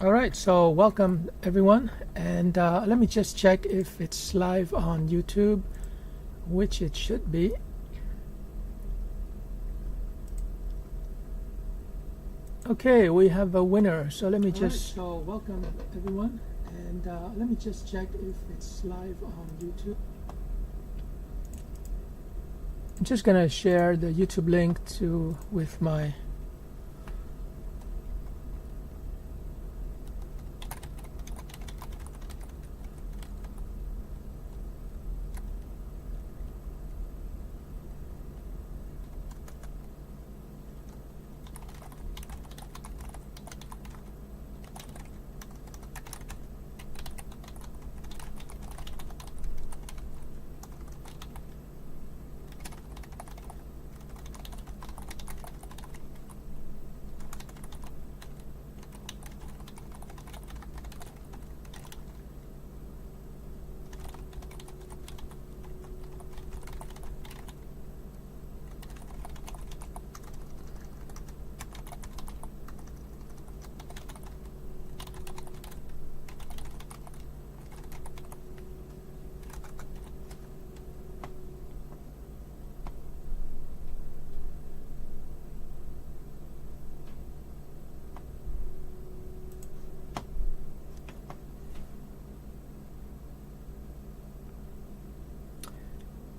All right, so welcome everyone, and let me just check if it's live on YouTube, which it should be. Okay, we have a winner, so let me just... so welcome everyone, and let me just check if it's live on YouTube. I'm just gonna share the YouTube link with my...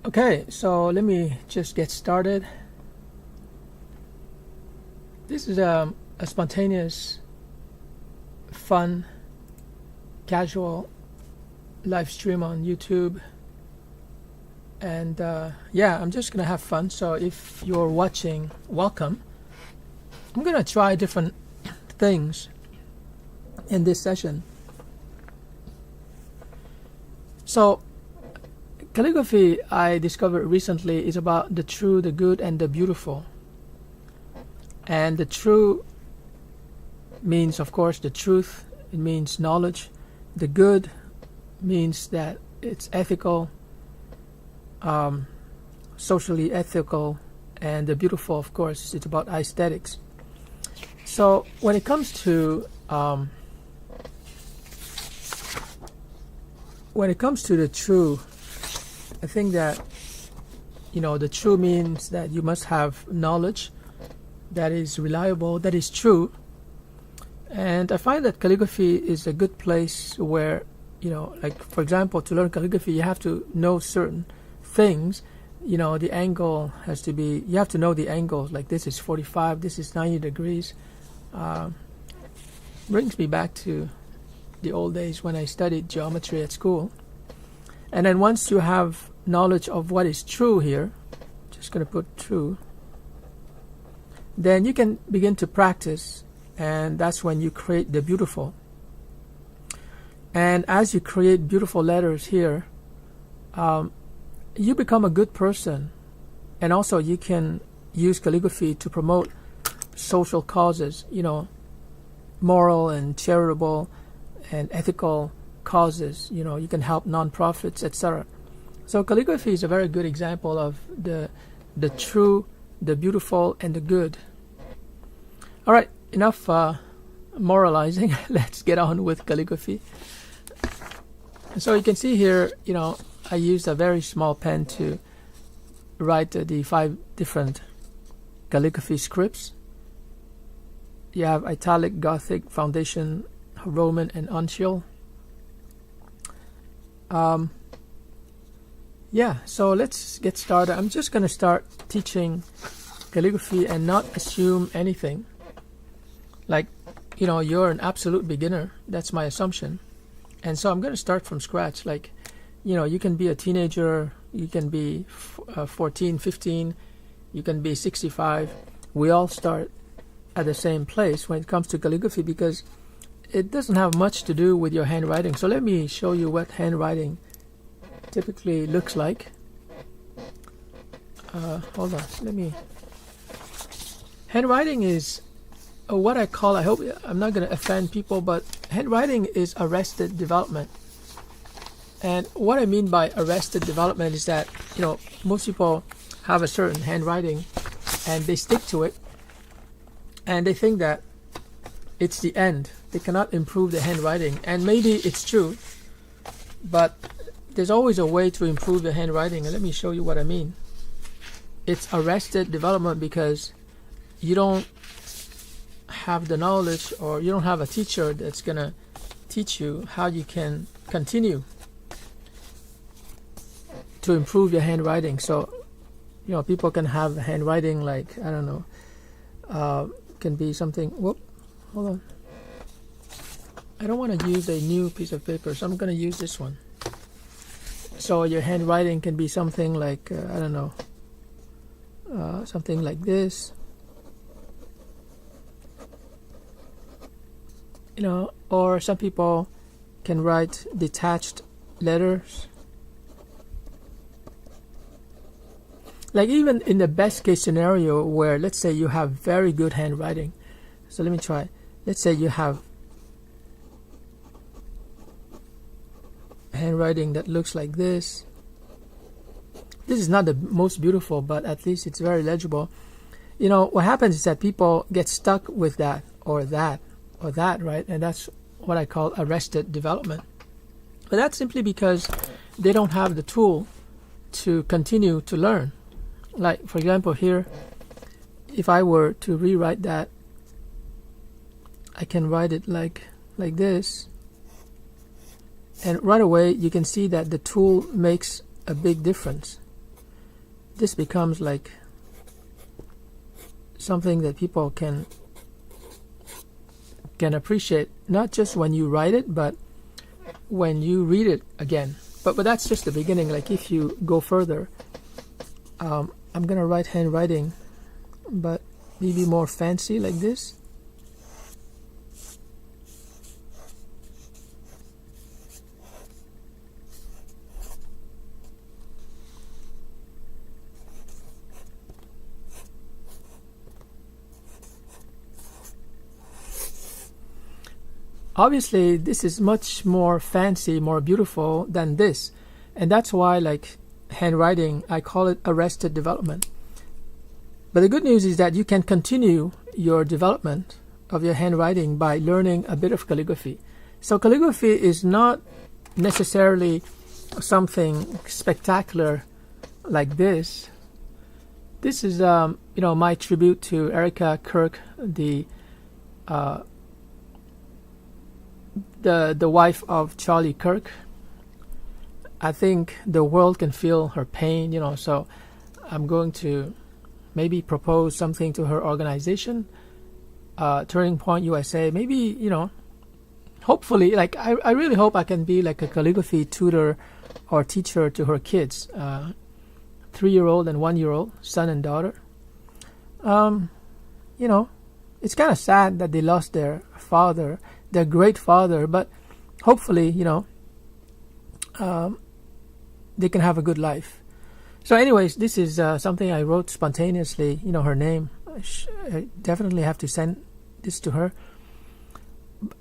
Okay, so let me just get started. This is a spontaneous, fun, casual live stream on YouTube. And yeah, I'm just gonna have fun. So if you're watching, welcome. I'm gonna try different things in this session. So calligraphy, I discovered recently, is about the true, the good, and the beautiful. And the true means, of course, the truth. It means knowledge. The good means that it's ethical, socially ethical. And the beautiful, of course, it's about aesthetics. So when it comes to the true, I think that, the true means that you must have knowledge that is reliable, that is true. And I find that calligraphy is a good place where, like, for example, to learn calligraphy, you have to know certain things. The angle has to be, you have to know the angles, like this is 45, this is 90 degrees. Brings me back to the old days when I studied geometry at school. And then once you have knowledge of what is true here, just going to put true, then you can begin to practice, and that's when you create the beautiful. And as you create beautiful letters here, you become a good person. And also you can use calligraphy to promote social causes, moral and charitable and ethical causes. You can help non-profits, etc. So calligraphy is a very good example of the true, the beautiful, and the good. All right, enough moralizing. Let's get on with calligraphy. So you can see here, I used a very small pen to write the 5 different calligraphy scripts. You have italic, Gothic, foundation, Roman, and uncial. Yeah, so let's get started. I'm just going to start teaching calligraphy and not assume anything. Like, you're an absolute beginner. That's my assumption. And so I'm going to start from scratch. Like, you can be a teenager, you can be 14, 15, you can be 65. We all start at the same place when it comes to calligraphy because it doesn't have much to do with your handwriting. So let me show you what handwriting typically looks like. Hold on, handwriting is what I call, I hope I'm not going to offend people, but handwriting is arrested development. And what I mean by arrested development is that, most people have a certain handwriting and they stick to it, and they think that it's the end. They cannot improve the handwriting. And maybe it's true, but there's always a way to improve the handwriting. And let me show you what I mean. It's arrested development because you don't have the knowledge, or you don't have a teacher that's going to teach you how you can continue to improve your handwriting. So, you know, people can have handwriting like, I don't know, can be something, whoop, hold on. I don't want to use a new piece of paper, so I'm going to use this one. So your handwriting can be something like, I don't know, something like this. You know, or some people can write detached letters. Like even in the best case scenario where, let's say you have very good handwriting. So let me try. Let's say you have handwriting that looks like this. This is not the most beautiful, but at least it's very legible. You know, what happens is that people get stuck with that or that or that, right? And that's what I call arrested development. But that's simply because they don't have the tool to continue to learn. Like, for example, here, if I were to rewrite that, I can write it like this. And right away, you can see that the tool makes a big difference. This becomes like something that people can appreciate, not just when you write it, but when you read it again. But that's just the beginning. Like if you go further, I'm gonna write handwriting, but maybe more fancy like this. Obviously, this is much more fancy, more beautiful than this. And that's why, like, handwriting, I call it arrested development. But the good news is that you can continue your development of your handwriting by learning a bit of calligraphy. So calligraphy is not necessarily something spectacular like this. This is, my tribute to Erica Kirk, the wife of Charlie Kirk. I think the world can feel her pain, so I'm going to maybe propose something to her organization, Turning Point USA. Maybe, hopefully, like, I really hope I can be like a calligraphy tutor or teacher to her kids, 3-year-old and 1-year-old, son and daughter. It's kind of sad that they lost their father, their great father, but hopefully, they can have a good life. So anyways, this is something I wrote spontaneously, her name. I definitely have to send this to her.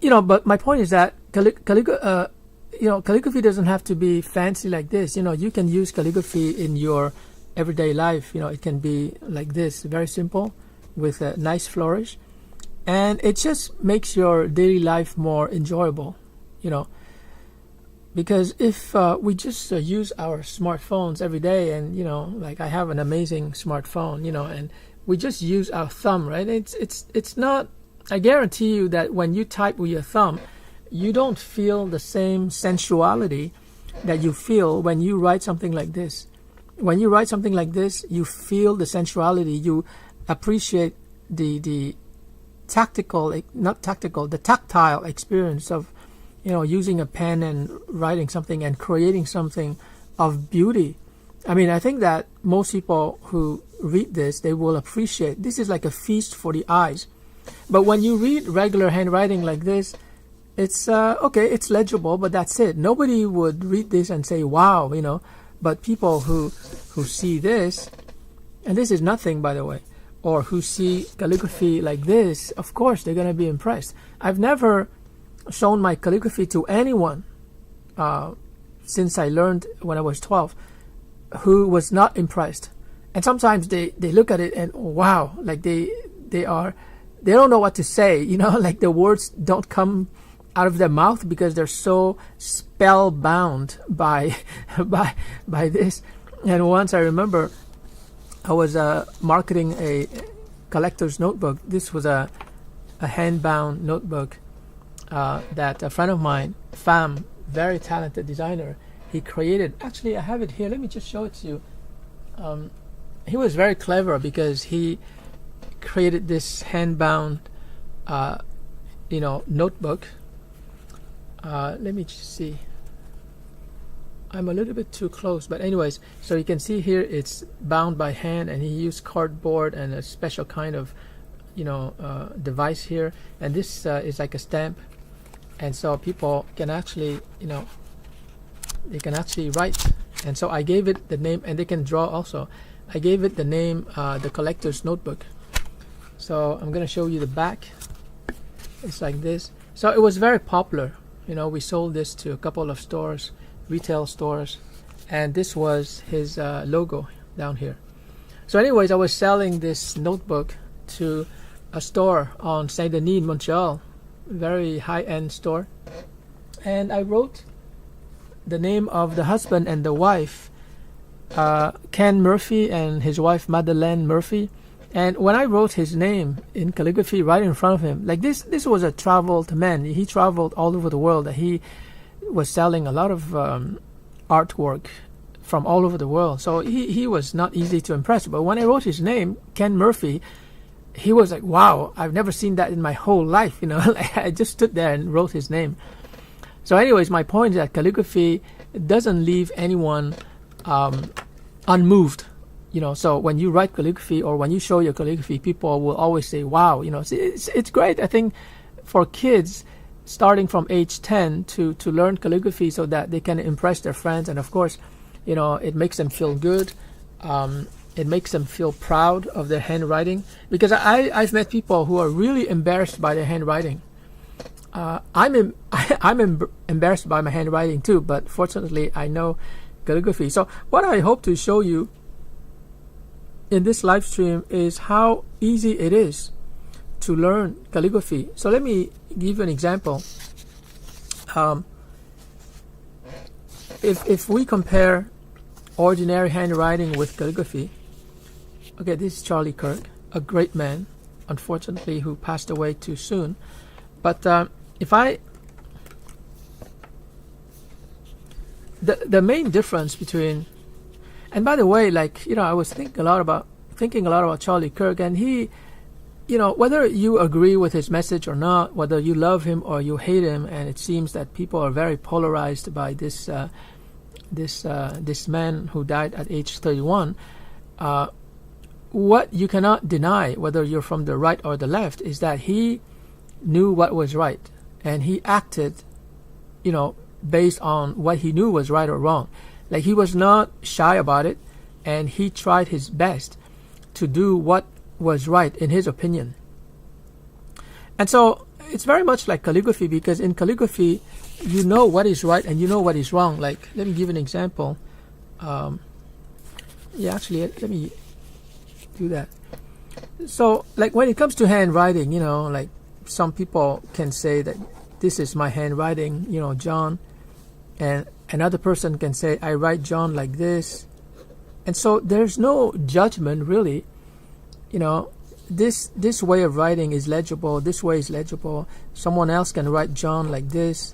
But my point is that calligraphy doesn't have to be fancy like this. You can use calligraphy in your everyday life. It can be like this, very simple, with a nice flourish. And it just makes your daily life more enjoyable, because if we just use our smartphones every day, and like I have an amazing smartphone, and we just use our thumb, right? It's not. I guarantee you that when you type with your thumb, you don't feel the same sensuality that you feel when you write something like this. When you write something like this, you feel the sensuality. You appreciate the tactile experience of using a pen and writing something and creating something of beauty. I mean, I think that most people who read this, they will appreciate. This is like a feast for the eyes. But when you read regular handwriting like this, it's okay, it's legible, but that's it. Nobody would read this and say, wow, but people who see this, and this is nothing, by the way, or who see calligraphy like this, of course they're going to be impressed. I've never shown my calligraphy to anyone since I learned when I was 12 who was not impressed. And sometimes they look at it and wow, like they are they don't know what to say, like the words don't come out of their mouth because they're so spellbound by by this. And once I remember I was marketing a collector's notebook. This was a hand-bound notebook that a friend of mine, Pham, very talented designer, he created. Actually, I have it here. Let me just show it to you. He was very clever because he created this hand-bound, notebook. Let me just see. I'm a little bit too close, but anyways, so you can see here it's bound by hand, and he used cardboard and a special kind of, device here. And this is like a stamp, and so people can actually, they can actually write. And so I gave it the name, and they can draw also. I gave it the name, the collector's notebook. So I'm gonna show you the back. It's like this. So it was very popular. We sold this to a couple of stores, retail stores, and this was his logo down here. So anyways, I was selling this notebook to a store on Saint Denis in Montreal, very high-end store, and I wrote the name of the husband and the wife, Ken Murphy and his wife Madeleine Murphy. And when I wrote his name in calligraphy right in front of him, like this was a traveled man. He traveled all over the world. He was selling a lot of artwork from all over the world. So he was not easy to impress. But when I wrote his name, Ken Murphy, he was like, wow, I've never seen that in my whole life. I just stood there and wrote his name. So anyways, my point is that calligraphy doesn't leave anyone unmoved. So when you write calligraphy or when you show your calligraphy, people will always say, wow, it's great. I think for kids starting from age 10 to learn calligraphy so that they can impress their friends. And of course, it makes them feel good. It makes them feel proud of their handwriting, because I've met people who are really embarrassed by their handwriting. I'm embarrassed by my handwriting too, but fortunately I know calligraphy. So what I hope to show you in this live stream is how easy it is to learn calligraphy. So let me give you an example. If we compare ordinary handwriting with calligraphy, okay, this is Charlie Kirk, a great man, unfortunately, who passed away too soon. But the main difference between, and by the way, I was thinking a lot about Charlie Kirk, and he, whether you agree with his message or not, whether you love him or you hate him, and it seems that people are very polarized by this man who died at age 31. What you cannot deny, whether you're from the right or the left, is that he knew what was right, and he acted, based on what he knew was right or wrong. Like, he was not shy about it, and he tried his best to do what was right in his opinion. And so it's very much like calligraphy, because in calligraphy you know what is right and you know what is wrong. Like, let me give an example. Actually, let me do that. So, like, when it comes to handwriting, like, some people can say that this is my handwriting, John, and another person can say, I write John like this. And so there's no judgment, really. This way of writing is legible, this way is legible. Someone else can write John like this.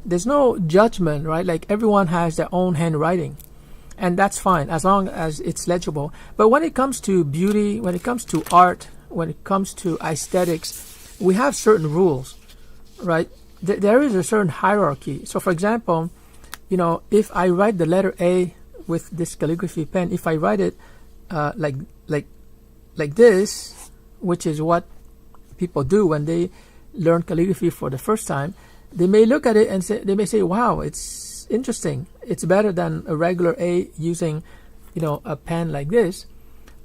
There's no judgment, right? Like, everyone has their own handwriting, and that's fine as long as it's legible. But when it comes to beauty, when it comes to art, when it comes to aesthetics, we have certain rules, right? There is a certain hierarchy. So, for example, if I write the letter A with this calligraphy pen, if I write it like this, which is what people do when they learn calligraphy for the first time, they may look at it and say, wow, it's interesting. It's better than a regular A using, a pen like this.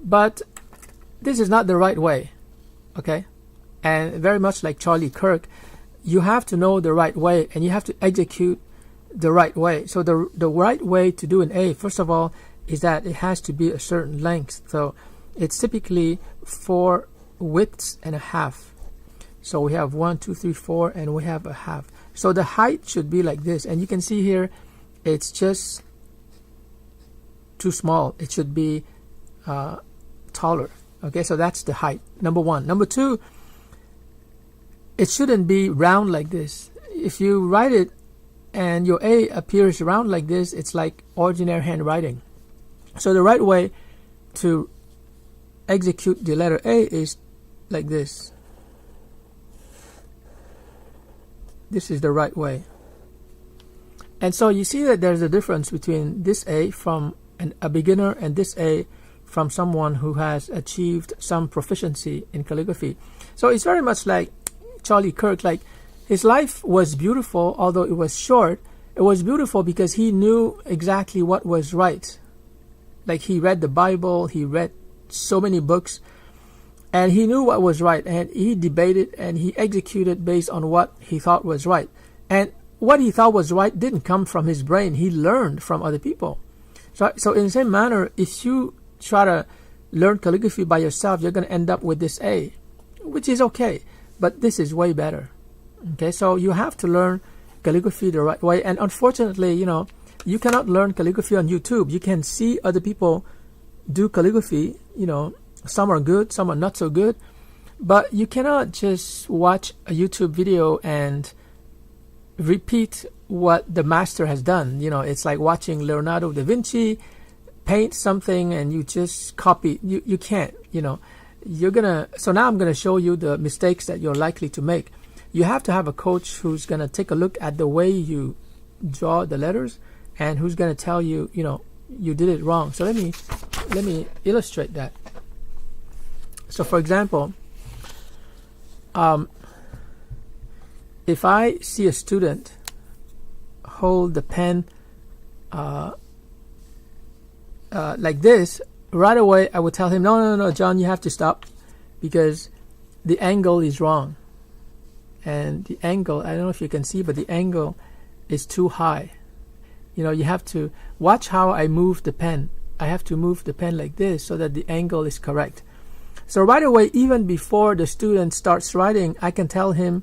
But this is not the right way, okay? And very much like Charlie Kirk, you have to know the right way, and you have to execute the right way. So the right way to do an A, first of all, is that it has to be a certain length. So it's typically 4 widths and a half. So we have 1, 2, 3, 4, and we have a half. So the height should be like this, and you can see here it's just too small. It should be taller. Okay, so that's the height, number one. Number two, it shouldn't be round like this. If you write it and your A appears round like this, it's like ordinary handwriting. So the right way to execute the letter A is like this. This is the right way. And so you see that there's a difference between this A from a beginner and this A from someone who has achieved some proficiency in calligraphy. So it's very much like Charlie Kirk. Like, his life was beautiful, although it was short. It was beautiful because he knew exactly what was right. Like, he read the Bible, he read so many books, and he knew what was right, and he debated and he executed based on what he thought was right. And what he thought was right didn't come from his brain. He learned from other people. So in the same manner, if you try to learn calligraphy by yourself, you're going to end up with this A, which is okay, but this is way better. Okay, so you have to learn calligraphy the right way. And unfortunately, you cannot learn calligraphy on YouTube. You can see other people do calligraphy. Some are good, some are not so good, but you cannot just watch a YouTube video and repeat what the master has done. It's like watching Leonardo da Vinci paint something and you just copy. You can't. So now I'm gonna show you the mistakes that you're likely to make. You have to have a coach who's gonna take a look at the way you draw the letters and who's gonna tell you, you did it wrong. So let me illustrate that. So for example, if I see a student hold the pen like this, right away I would tell him, no, John, you have to stop because the angle is wrong. And the angle, I don't know if you can see, but the angle is too high. You have to watch how I move the pen. I have to move the pen like this so that the angle is correct. So right away, even before the student starts writing, I can tell him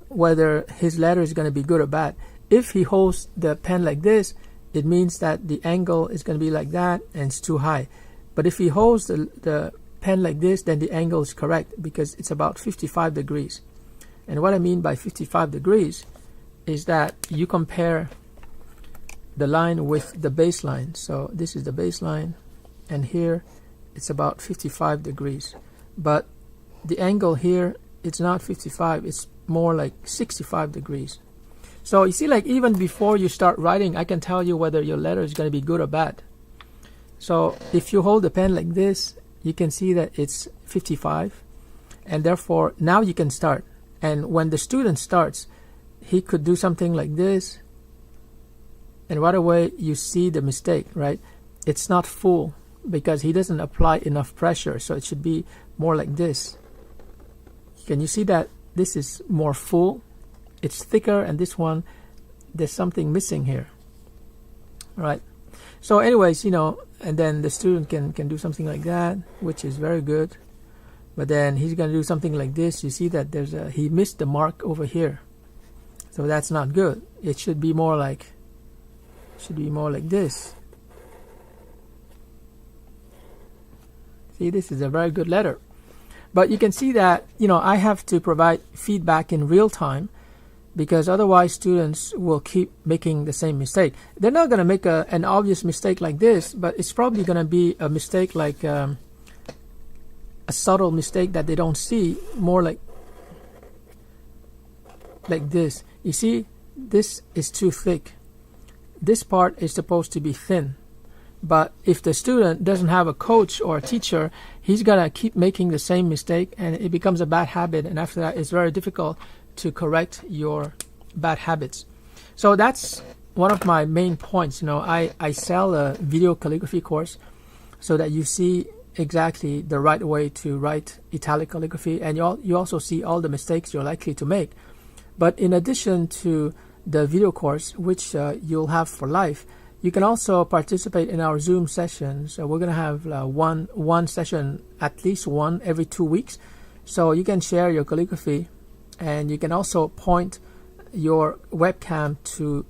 whether his letter is going to be good or bad. If he holds the pen like this, it means that the angle is going to be like that and it's too high. But if he holds the pen like this, then the angle is correct because it's about 55 degrees. And what I mean by 55 degrees is that you compare the line with the baseline. So this is the baseline, and here it's about 55 degrees. But the angle here, it's not 55, it's more like 65 degrees. So you see, like, even before you start writing, I can tell you whether your letter is going to be good or bad. So if you hold the pen like this, you can see that it's 55, and therefore now you can start. And when the student starts, he could do something like this, and right away you see the mistake, right? It's not full because he doesn't apply enough pressure, so it should be more like this. Can you see that this is more full? It's thicker, and this one, there's something missing here, right? So anyways, and then the student can do something like that, which is very good. But then he's going to do something like this. You see that he missed the mark over here, so that's not good. It should be more like this. See, this is a very good letter. But you can see that, I have to provide feedback in real time because otherwise students will keep making the same mistake. They're not going to make an obvious mistake like this, but it's probably going to be a mistake like a subtle mistake that they don't see, more like this. You see, this is too thick. This part is supposed to be thin. But if the student doesn't have a coach or a teacher, he's going to keep making the same mistake, and it becomes a bad habit. And after that, it's very difficult to correct your bad habits. So that's one of my main points. I sell a video calligraphy course so that you see exactly the right way to write italic calligraphy, and you also see all the mistakes you're likely to make. But in addition to the video course, which you'll have for life, you can also participate in our Zoom sessions. We're going to have one session, at least one every 2 weeks, So you can share your calligraphy, and you can also point your webcam to,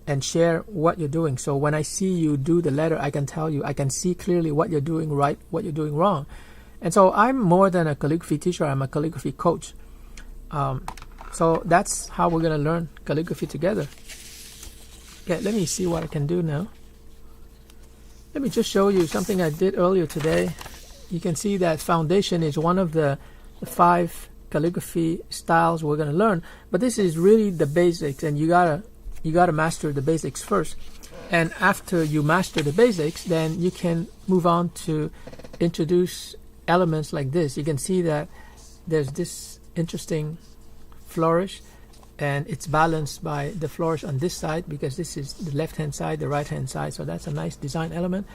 and share what you're doing. So when I see you do the letter, I can tell you, I can see clearly what you're doing right, what you're doing wrong. And so I'm more than a calligraphy teacher, I'm a calligraphy coach. So that's how we're going to learn calligraphy together. Okay, let me see what I can do now. Let me just show you something I did earlier today. You can see that foundation is one of the 5 calligraphy styles we're going to learn, but this is really the basics, and you gotta master the basics first. And after you master the basics, then you can move on to introduce elements like this. You can see that there's this interesting flourish, and it's balanced by the flourish on this side, because this is the left hand side, the right hand side, so that's a nice design element.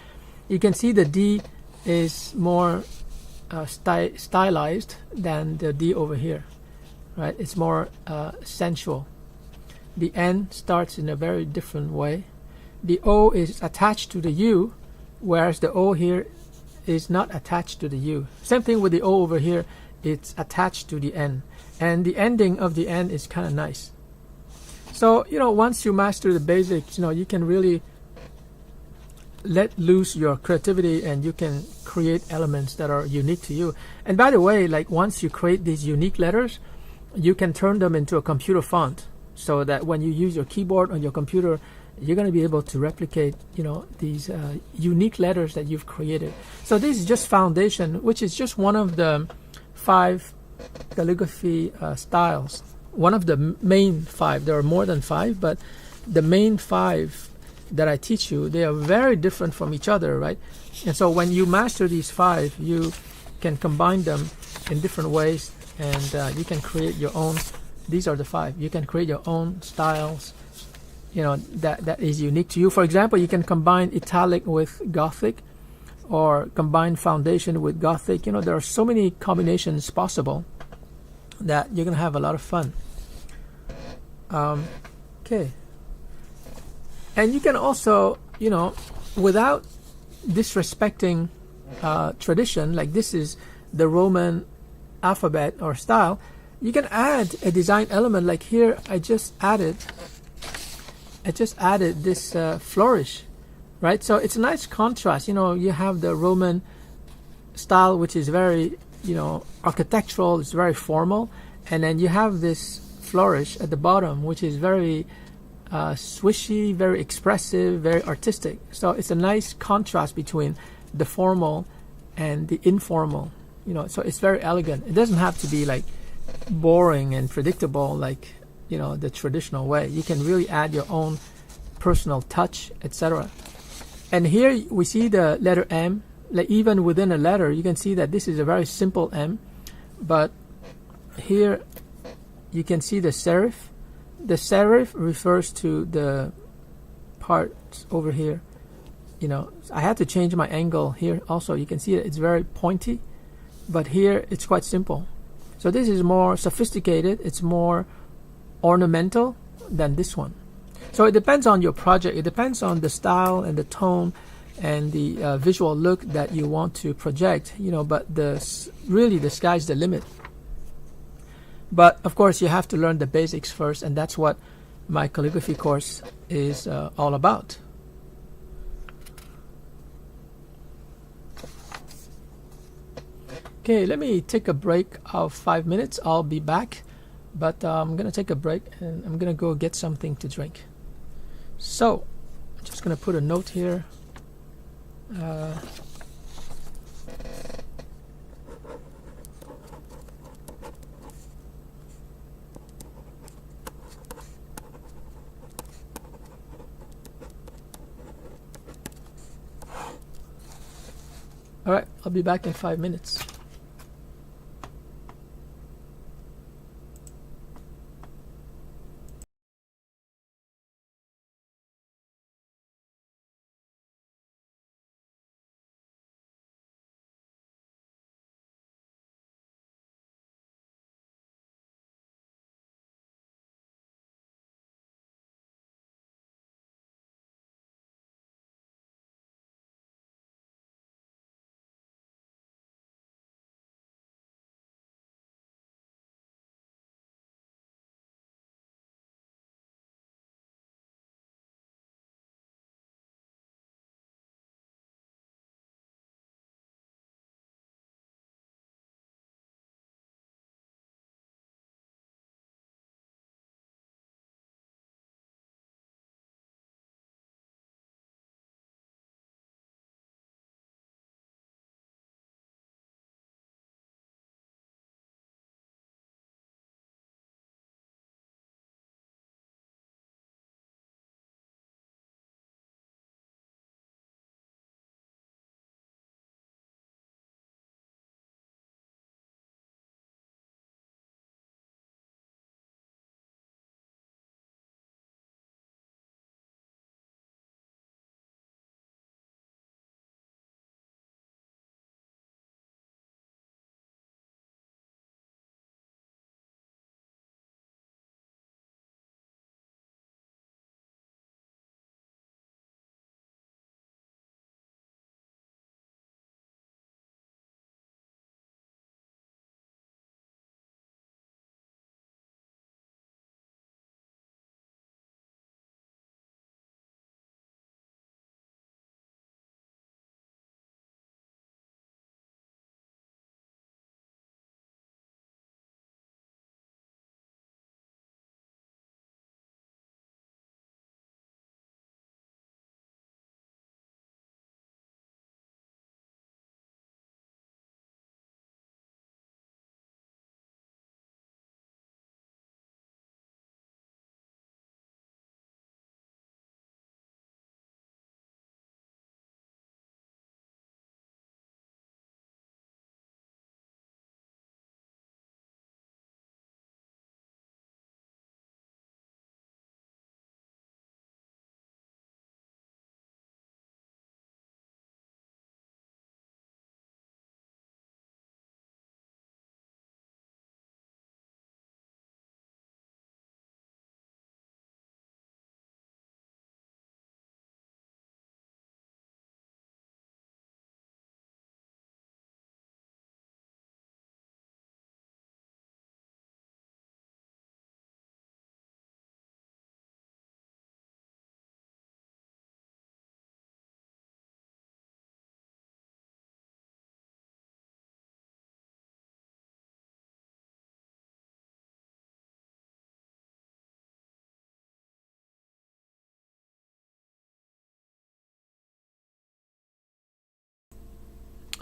You can see the D is more stylized than the D over here, right? It's more sensual. The N starts in a very different way. The O is attached to the U, whereas the O here is not attached to the U. Same thing with the O over here, it's attached to the N. And the ending of the N is kind of nice. So, once you master the basics, you can really let loose your creativity, and you can create elements that are unique to you. And by the way, like, once you create these unique letters, you can turn them into a computer font, so that when you use your keyboard on your computer, you're going to be able to replicate, these unique letters that you've created. So this is just foundation, which is just one of the 5 calligraphy styles. One of the main 5. There are more than 5, but the main 5 that I teach you, they are very different from each other, right? And so when you master these 5, you can combine them in different ways, and you can create your own. These are the 5. You can create your own styles, that is unique to you. For example, you can combine italic with Gothic, or combine foundation with Gothic. There are so many combinations possible that you're going to have a lot of fun. Okay. And you can also, without disrespecting tradition, like this is the Roman alphabet or style, you can add a design element. Like here, I just added this flourish, right? So it's a nice contrast. You have the Roman style, which is very, architectural, it's very formal, and then you have this flourish at the bottom, which is very swishy, very expressive, very artistic. So it's a nice contrast between the formal and the informal. So it's very elegant. It doesn't have to be like boring and predictable like the traditional way. You can really add your own personal touch, etc. And here we see the letter M. Like even within a letter, you can see that this is a very simple M, but here you can see the serif. The serif refers to the part over here. I had to change my angle here also. You can see that it's very pointy, but here it's quite simple. So this is more sophisticated, it's more ornamental than this one. So it depends on your project, it depends on the style and the tone and the visual look that you want to project, but really the sky's the limit. But of course you have to learn the basics first, and that's what my calligraphy course is all about. Okay, let me take a break of 5 minutes. I'll be back, but I'm gonna take a break and I'm gonna go get something to drink. So I'm just gonna put a note here. All right, I'll be back in 5 minutes.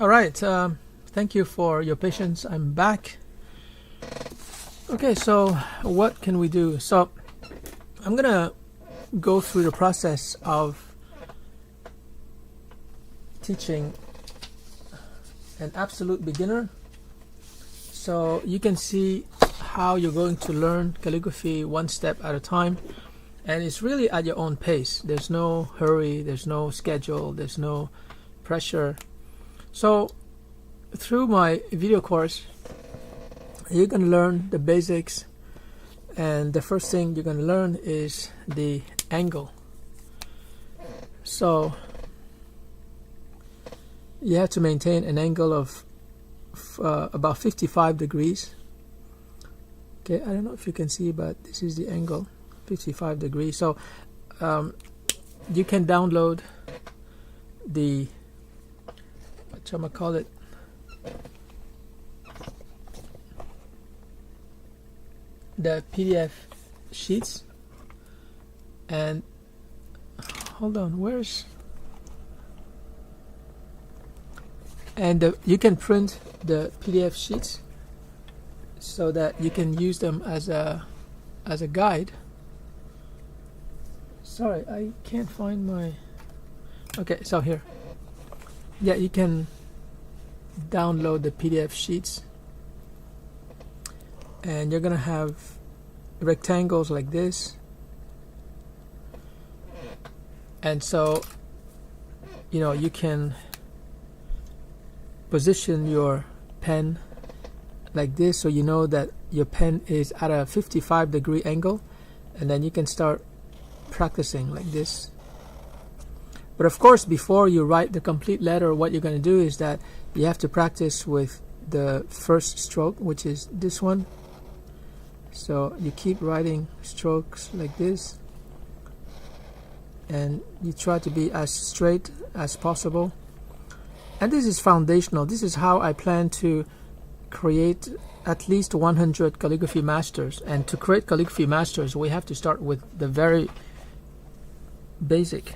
All right, thank you for your patience. I'm back. Okay, so what can we do? So I'm gonna go through the process of teaching an absolute beginner, so you can see how you're going to learn calligraphy one step at a time, and it's really at your own pace. There's no hurry, there's no schedule, there's no pressure. So through my video course, you're going to learn the basics, and the first thing you're going to learn is the angle. So you have to maintain an angle of about 55 degrees. Okay, I don't know if you can see, but this is the angle, 55 degrees. So you can download the, what I'm gonna call it, the PDF sheets, and hold on, where's, and you can print the PDF sheets so that you can use them as a guide. Sorry, I can't find my, okay, so here, yeah, you can download the PDF sheets, and you're gonna have rectangles like this, and so you can position your pen like this, so you know that your pen is at a 55-degree angle, and then you can start practicing like this. But of course, before you write the complete letter, what you're going to do is that you have to practice with the first stroke, which is this one. So you keep writing strokes like this, and you try to be as straight as possible. And this is foundational. This is how I plan to create at least 100 calligraphy masters. And to create calligraphy masters, we have to start with the very basic.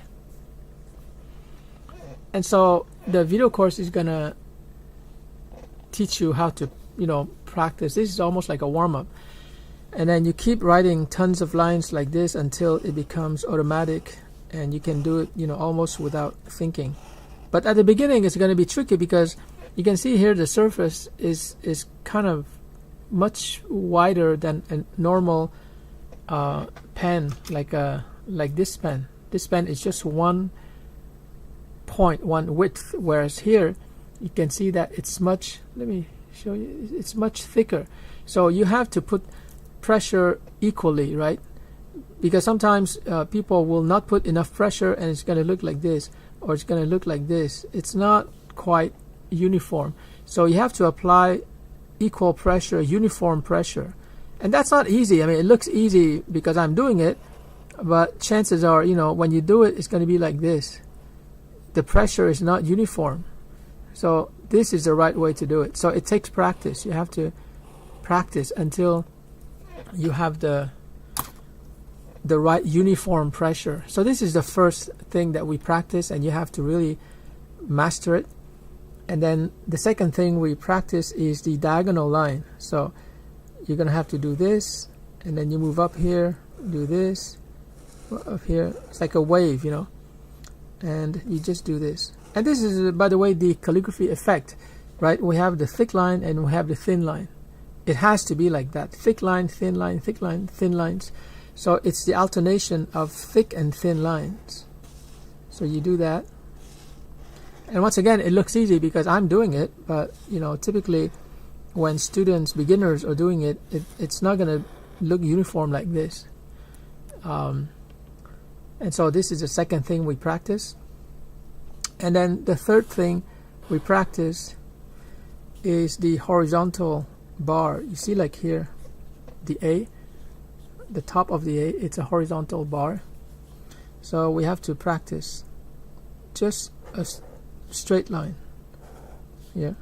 And so the video course is gonna teach you how to practice. This is almost like a warm-up, and then you keep writing tons of lines like this until it becomes automatic, and you can do it almost without thinking. But at the beginning it's going to be tricky, because you can see here the surface is kind of much wider than a normal pen, like this pen. This pen is just 1 point, 1 width, whereas here you can see that it's much, let me show you, it's much thicker. So you have to put pressure equally, right? Because sometimes people will not put enough pressure, and it's going to look like this, or it's going to look like this. It's not quite uniform. So you have to apply equal pressure, uniform pressure, and that's not easy. I mean, it looks easy because I'm doing it, but chances are, when you do it, it's going to be like this. The pressure is not uniform. So this is the right way to do it. So it takes practice. You have to practice until you have the right uniform pressure. So this is the first thing that we practice, and you have to really master it. And then the second thing we practice is the diagonal line. So you're going to have to do this, and then you move up here, do this, up here. It's like a wave, and you just do this. And this is, by the way, the calligraphy effect, right? We have the thick line and we have the thin line. It has to be like that. Thick line, thin line, thick line, thin lines. So it's the alternation of thick and thin lines. So you do that. And once again, it looks easy because I'm doing it, but typically when beginners are doing it, it's not going to look uniform like this. And so this is the second thing we practice. And then the third thing we practice is the horizontal bar. You see, like here, the A, the top of the A, it's a horizontal bar. So we have to practice just a straight line. Yeah.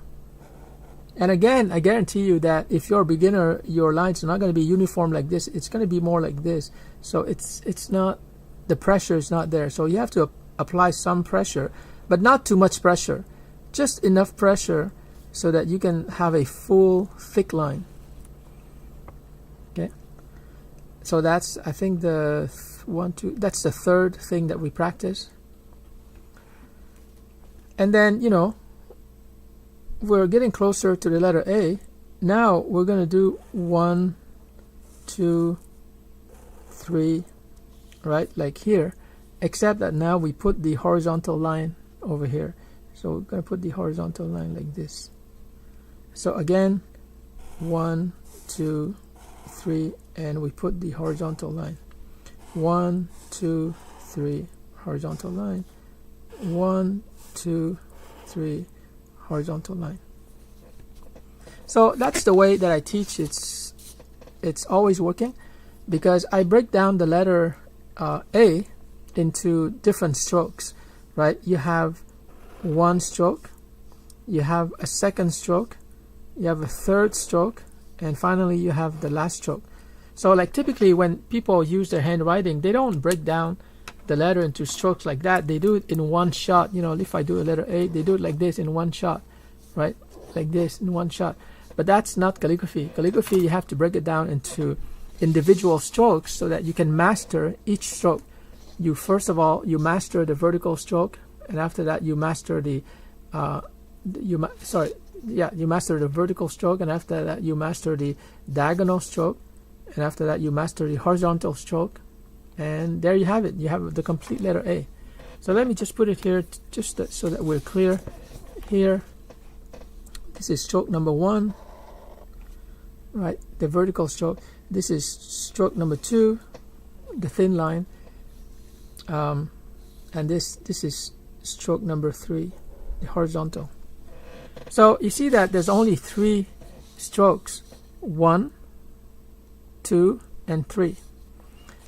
And again, I guarantee you that if you're a beginner, your lines are not going to be uniform like this. It's going to be more like this. So it's not, the pressure is not there. So you have to apply some pressure, but not too much pressure. just enough pressure so that you can have a full thick line. Okay, so that's, I think, that's the third thing that we practice. And then, you know, we're getting closer to the letter A. Now we're going to do 1, 2, 3, right, like here, except that now we put the horizontal line over here. So we're going to put the horizontal line like this. So again, 1, 2, 3, and we put the horizontal line. 1, 2, 3, horizontal line. 1, 2, 3, horizontal line. So that's the way that I teach. It's always working, because I break down the letter A into different strokes, right? You have one stroke, you have a second stroke, you have a third stroke, and finally you have the last stroke. So like typically when people use their handwriting, they don't break down the letter into strokes like that. They do it in one shot. You know, if I do a letter A, they do it like this in one shot, right? Like this in one shot. But that's not calligraphy. Calligraphy, you have to break it down into individual strokes so that you can master each stroke. You first of all, you master the vertical stroke, and after that you master the you master the vertical stroke, and after that you master the diagonal stroke, and after that you master the horizontal stroke, and there you have it. You have the complete letter A. So let me just put it here just so that we're clear. Here, this is stroke number 1, right, the vertical stroke. This is stroke number 2, the thin line, and this is stroke number 3, the horizontal. So you see that there's only 3 strokes, 1, 2, and 3.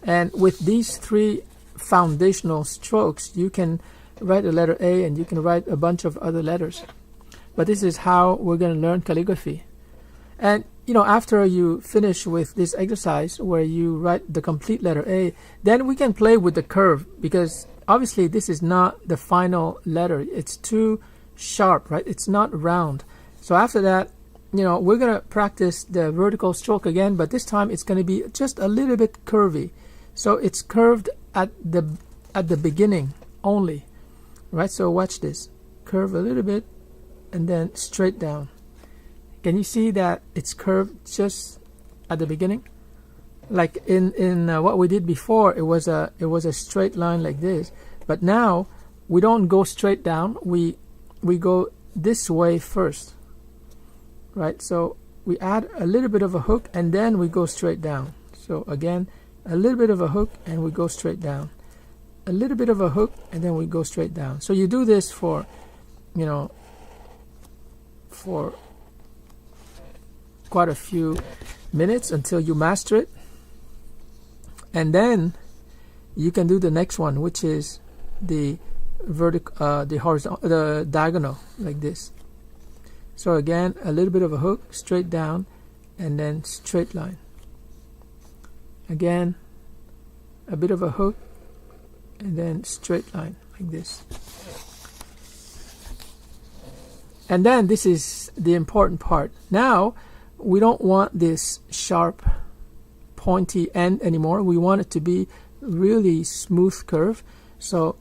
And with these 3 foundational strokes, you can write a letter A and you can write a bunch of other letters. But this is how we're going to learn calligraphy. And you know, after you finish with this exercise where you write the complete letter A, then we can play with the curve, because obviously this is not the final letter. It's too sharp, right? It's not round. So after that, you know, we're going to practice the vertical stroke again, but this time it's going to be just a little bit curvy. So it's curved at the beginning only, right? So watch this. Curve a little bit and then straight down. Can you see that it's curved just at the beginning? Like in what we did before, it was a straight line like this. But now we don't go straight down. We go this way first, right? So we add a little bit of a hook and then we go straight down. So again, a little bit of a hook and we go straight down. A little bit of a hook and then we go straight down. So you do this for, you know, for quite a few minutes until you master it, and then you can do the next one, which is the vertical, the horizontal, the diagonal, like this. So again, a little bit of a hook, straight down, and then straight line. Again, a bit of a hook, and then straight line, like this. And then this is the important part. Now we don't want this sharp pointy end anymore. We want it to be really smooth curve. So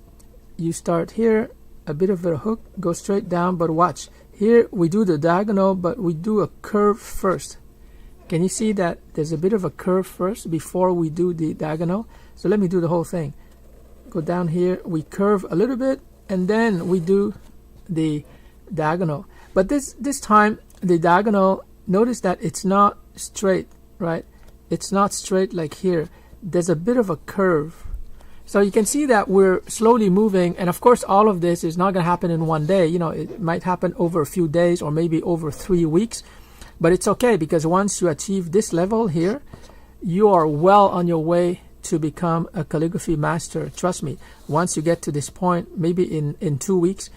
you start here, a bit of a hook, go straight down, but watch. Here we do the diagonal, but we do a curve first. Can you see that there's a bit of a curve first before we do the diagonal? So let me do the whole thing. Go down here, we curve a little bit, and then we do the diagonal. But this time, the diagonal, notice that it's not straight, right? It's not straight like here. There's a bit of a curve. So you can see that we're slowly moving, and of course all of this is not going to happen in one day. You know, it might happen over a few days or maybe over 3 weeks, but it's okay, because once you achieve this level here, you are well on your way to become a calligraphy master. Trust me, once you get to this point, maybe in 2 weeks,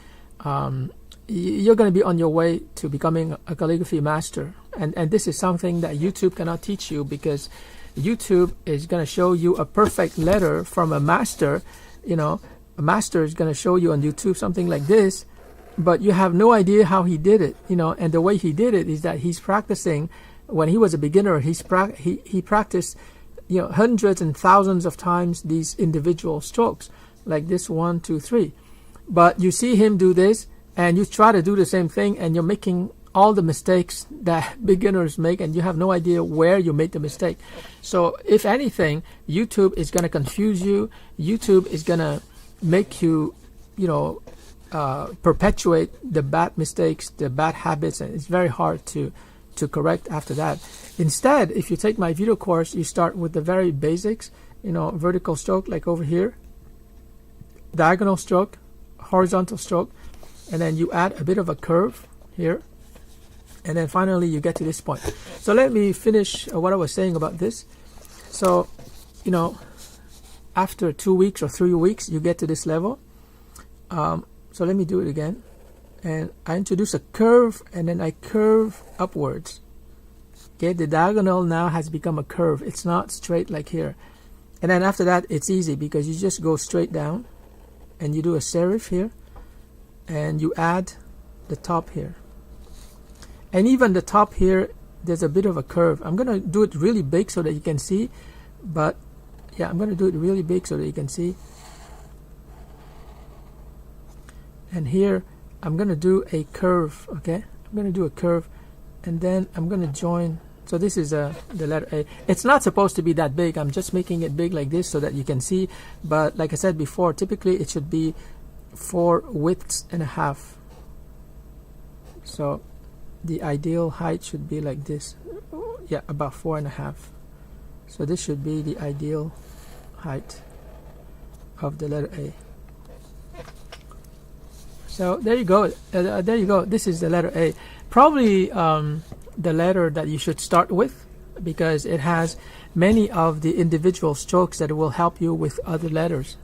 you're going to be on your way to becoming a calligraphy master. And this is something that YouTube cannot teach you, because YouTube is going to show you a perfect letter from a master. You know, a master is going to show you on YouTube something like this, but you have no idea how he did it, and the way he did it is that he's practicing. When he was a beginner, he practiced, hundreds and thousands of times these individual strokes, like this 1, 2, 3. But you see him do this, and you try to do the same thing, and you're making all the mistakes that beginners make, and you have no idea where you made the mistake. So if anything, YouTube is going to confuse you. YouTube is going to make you, perpetuate the bad mistakes, the bad habits, and it's very hard to correct after that. Instead, if you take my video course, you start with the very basics, vertical stroke like over here, diagonal stroke, horizontal stroke, and then you add a bit of a curve here, and then finally you get to this point. So let me finish what I was saying about this. So, after 2 weeks or 3 weeks, you get to this level. So let me do it again. And I introduce a curve, and then I curve upwards. Okay, the diagonal now has become a curve. It's not straight like here. And then after that, it's easy because you just go straight down, and you do a serif here, and you add the top here. And even the top here, there's a bit of a curve. I'm going to do it really big so that you can see. But yeah, I'm going to do it really big so that you can see. And here, I'm going to do a curve, okay? I'm going to do a curve, and then I'm going to join. So this is the letter A. It's not supposed to be that big. I'm just making it big like this so that you can see. But like I said before, typically it should be 4 widths and a half. So the ideal height should be like this. Yeah, about 4.5. So this should be the ideal height of the letter A. So there you go. There you go. This is the letter A. Probably the letter that you should start with, because it has many of the individual strokes that will help you with other letters.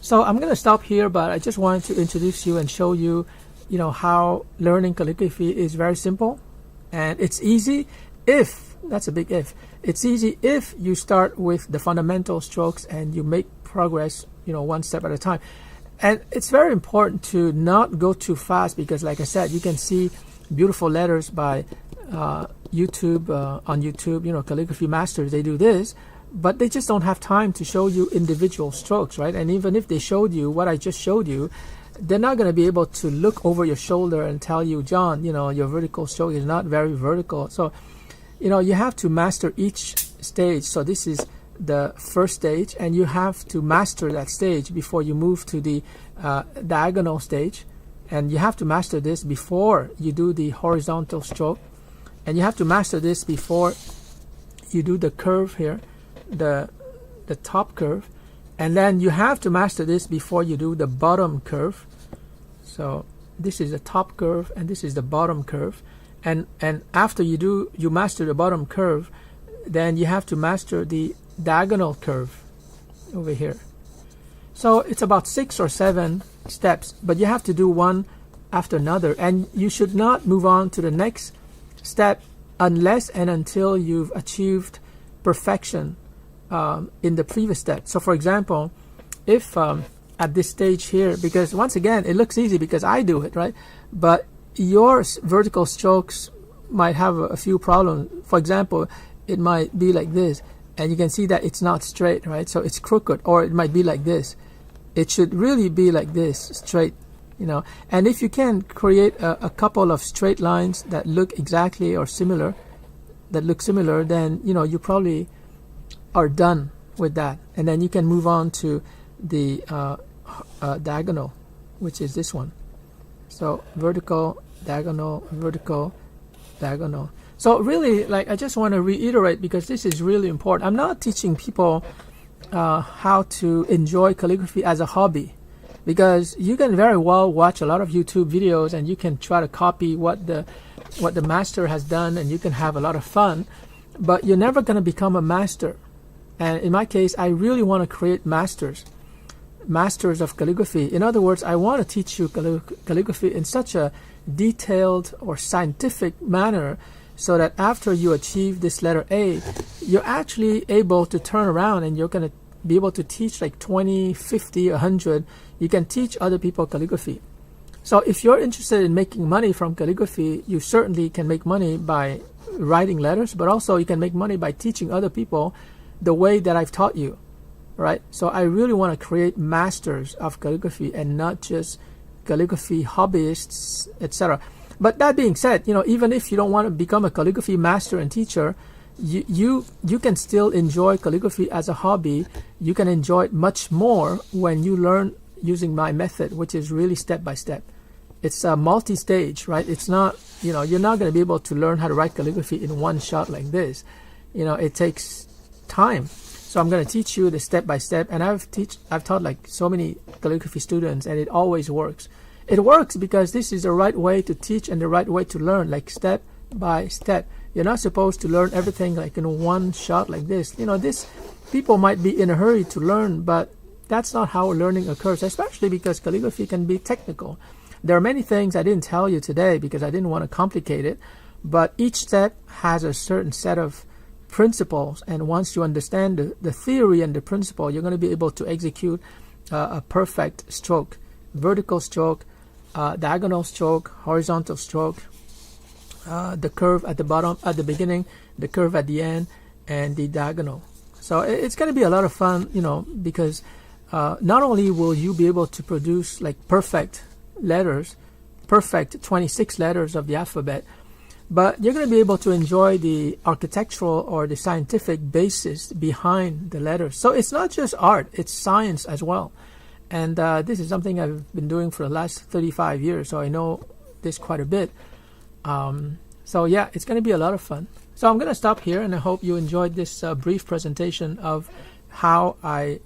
So I'm going to stop here, but I just wanted to introduce you and show you, how learning calligraphy is very simple, and it's easy if, that's a big if, it's easy if you start with the fundamental strokes and you make progress, one step at a time. And it's very important to not go too fast, because like I said, you can see beautiful letters by YouTube, on YouTube, calligraphy masters, they do this, but they just don't have time to show you individual strokes, right? And even if they showed you what I just showed you, they're not going to be able to look over your shoulder and tell you, John, your vertical stroke is not very vertical. So, you have to master each stage. So this is the first stage, and you have to master that stage before you move to the diagonal stage, and you have to master this before you do the horizontal stroke, and you have to master this before you do the curve here, the top curve, and then you have to master this before you do the bottom curve. So this is the top curve, and this is the bottom curve, and after you master the bottom curve, then you have to master the diagonal curve over here. So it's about 6 or 7 steps, but you have to do one after another, and you should not move on to the next step unless and until you've achieved perfection in the previous step. So for example, if at this stage here, because once again it looks easy because I do it, right? But your vertical strokes might have a few problems. For example, it might be like this, and you can see that it's not straight, right? So it's crooked. Or it might be like this. It should really be like this, straight, And if you can create a couple of straight lines that look exactly or similar, then, you probably are done with that. And then you can move on to the diagonal, which is this one. So vertical, diagonal, vertical, diagonal. So really, I just want to reiterate, because this is really important. I'm not teaching people how to enjoy calligraphy as a hobby, because you can very well watch a lot of YouTube videos and you can try to copy what the master has done, and you can have a lot of fun, but you're never going to become a master. And in my case, I really want to create masters of calligraphy. In other words, I want to teach you calligraphy in such a detailed or scientific manner, so that after you achieve this letter A, you're actually able to turn around and you're going to be able to teach like 20, 50, 100. You can teach other people calligraphy. So if you're interested in making money from calligraphy, you certainly can make money by writing letters, but also you can make money by teaching other people the way that I've taught you, right? So I really want to create masters of calligraphy and not just calligraphy hobbyists, etc. But that being said, even if you don't want to become a calligraphy master and teacher, you can still enjoy calligraphy as a hobby. You can enjoy it much more when you learn using my method, which is really step by step. It's a multi-stage, right? It's not, you're not going to be able to learn how to write calligraphy in one shot like this. It takes time. So I'm going to teach you the step by step, and I've taught like so many calligraphy students, and it always works. It works because this is the right way to teach and the right way to learn, like step by step. You're not supposed to learn everything like in one shot like this. People might be in a hurry to learn, but that's not how learning occurs, especially because calligraphy can be technical. There are many things I didn't tell you today because I didn't want to complicate it, but each step has a certain set of principles, and once you understand the theory and the principle, you're going to be able to execute a perfect stroke, vertical stroke, diagonal stroke, horizontal stroke, the curve at the bottom, at the beginning, the curve at the end, and the diagonal. So it's going to be a lot of fun, because not only will you be able to produce like perfect letters, perfect 26 letters of the alphabet, but you're going to be able to enjoy the architectural or the scientific basis behind the letters. So it's not just art, it's science as well. And this is something I've been doing for the last 35 years, so I know this quite a bit. So yeah, it's going to be a lot of fun. So I'm going to stop here, and I hope you enjoyed this brief presentation of how I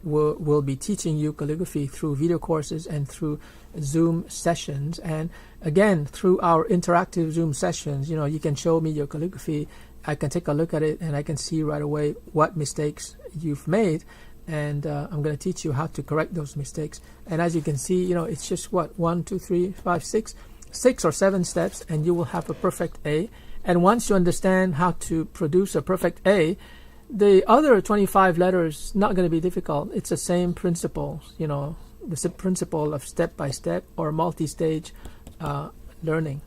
will be teaching you calligraphy through video courses and through Zoom sessions. And again, through our interactive Zoom sessions, you can show me your calligraphy. I can take a look at it, and I can see right away what mistakes you've made. And I'm going to teach you how to correct those mistakes. And as you can see, it's just 1, 2, 3, 5, 6 or 7 steps, and you will have a perfect A. And once you understand how to produce a perfect A, the other 25 letters not going to be difficult. It's the same principles, the principle of step-by-step or multi-stage learning.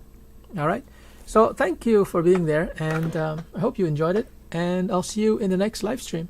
All right. So thank you for being there, and I hope you enjoyed it. And I'll see you in the next live stream.